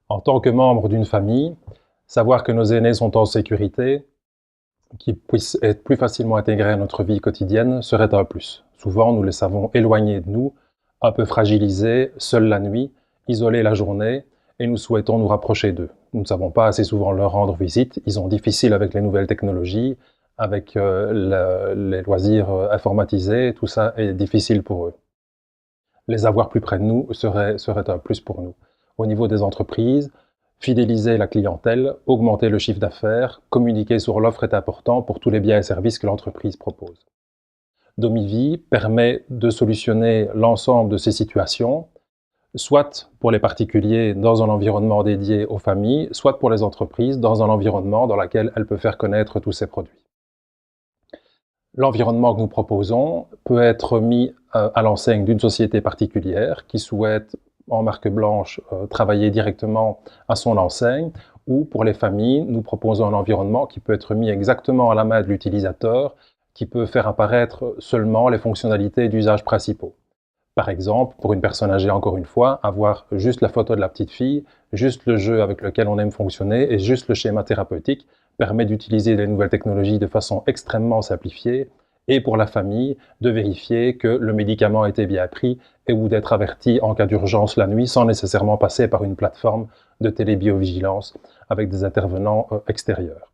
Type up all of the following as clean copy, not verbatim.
En tant que membre d'une famille, savoir que nos aînés sont en sécurité, qu'ils puissent être plus facilement intégrés à notre vie quotidienne, serait un plus. Souvent, nous les savons éloignés de nous, un peu fragilisés, seuls la nuit, isolés la journée, et nous souhaitons nous rapprocher d'eux. Nous ne savons pas assez souvent leur rendre visite, ils ont difficile avec les nouvelles technologies, avec les loisirs informatisés, tout ça est difficile pour eux. Les avoir plus près de nous serait un plus pour nous. Au niveau des entreprises, fidéliser la clientèle, augmenter le chiffre d'affaires, communiquer sur l'offre est important pour tous les biens et services que l'entreprise propose. Domivie permet de solutionner l'ensemble de ces situations, soit pour les particuliers dans un environnement dédié aux familles, soit pour les entreprises dans un environnement dans lequel elles peuvent faire connaître tous ces produits. L'environnement que nous proposons peut être mis à l'enseigne d'une société particulière qui souhaite en marque blanche travailler directement à son enseigne, ou pour les familles, nous proposons un environnement qui peut être mis exactement à la main de l'utilisateur, qui peut faire apparaître seulement les fonctionnalités d'usage principaux. Par exemple, pour une personne âgée, encore une fois, avoir juste la photo de la petite fille, juste le jeu avec lequel on aime fonctionner et juste le schéma thérapeutique permet d'utiliser les nouvelles technologies de façon extrêmement simplifiée, et pour la famille, de vérifier que le médicament a été bien pris et ou d'être averti en cas d'urgence la nuit sans nécessairement passer par une plateforme de télébiovigilance avec des intervenants extérieurs.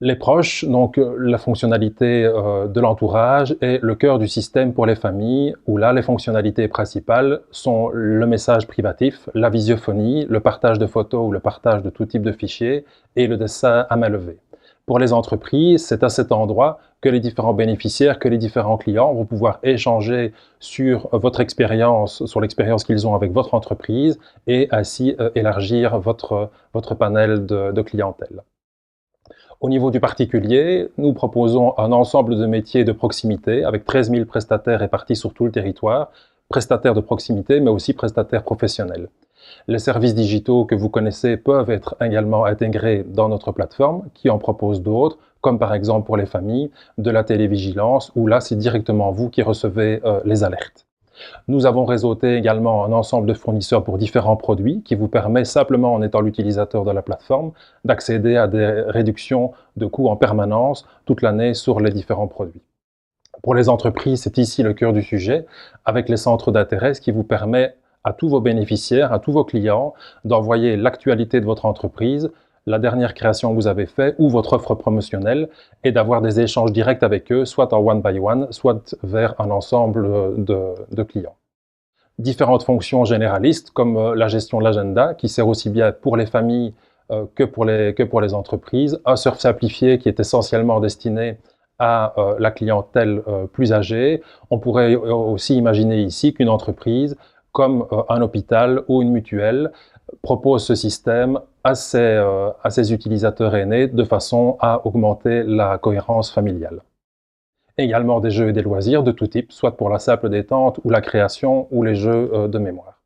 Les proches, donc la fonctionnalité de l'entourage est le cœur du système pour les familles, où là, les fonctionnalités principales sont le message privatif, la visiophonie, le partage de photos ou le partage de tout type de fichiers et le dessin à main levée. Pour les entreprises, c'est à cet endroit que les différents bénéficiaires, que les différents clients vont pouvoir échanger sur votre expérience, sur l'expérience qu'ils ont avec votre entreprise et ainsi élargir votre panel de clientèle. Au niveau du particulier, nous proposons un ensemble de métiers de proximité avec 13 000 prestataires répartis sur tout le territoire, prestataires de proximité mais aussi prestataires professionnels. Les services digitaux que vous connaissez peuvent être également intégrés dans notre plateforme, qui en propose d'autres, comme par exemple pour les familles, de la télévigilance, où là c'est directement vous qui recevez les alertes. Nous avons réseauté également un ensemble de fournisseurs pour différents produits qui vous permet simplement, en étant l'utilisateur de la plateforme, d'accéder à des réductions de coûts en permanence toute l'année sur les différents produits. Pour les entreprises, c'est ici le cœur du sujet, avec les centres d'intérêt, ce qui vous permet à tous vos bénéficiaires, à tous vos clients, d'envoyer l'actualité de votre entreprise, la dernière création que vous avez faite ou votre offre promotionnelle et d'avoir des échanges directs avec eux, soit en one by one, soit vers un ensemble de clients. Différentes fonctions généralistes comme la gestion de l'agenda qui sert aussi bien pour les familles que pour les entreprises. Un surf simplifié qui est essentiellement destiné à la clientèle plus âgée. On pourrait aussi imaginer ici qu'une entreprise comme un hôpital ou une mutuelle propose ce système à ses utilisateurs aînés de façon à augmenter la cohérence familiale. Également des jeux et des loisirs de tout type, soit pour la simple détente ou la création ou les jeux de mémoire.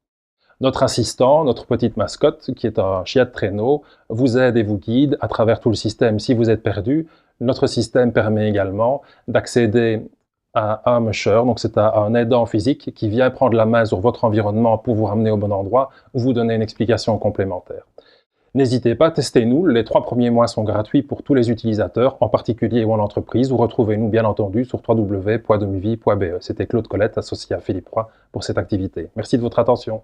Notre assistant, notre petite mascotte, qui est un chien de traîneau, vous aide et vous guide à travers tout le système si vous êtes perdu. Notre système permet également d'accéder à un musher, donc c'est un aidant physique qui vient prendre la main sur votre environnement pour vous ramener au bon endroit ou vous donner une explication complémentaire. N'hésitez pas, testez-nous, les 3 premiers mois sont gratuits pour tous les utilisateurs, en particulier ou en entreprise, ou retrouvez-nous bien entendu sur www.domivie.be. C'était Claude Colette, associé à Philippe Roy pour cette activité. Merci de votre attention.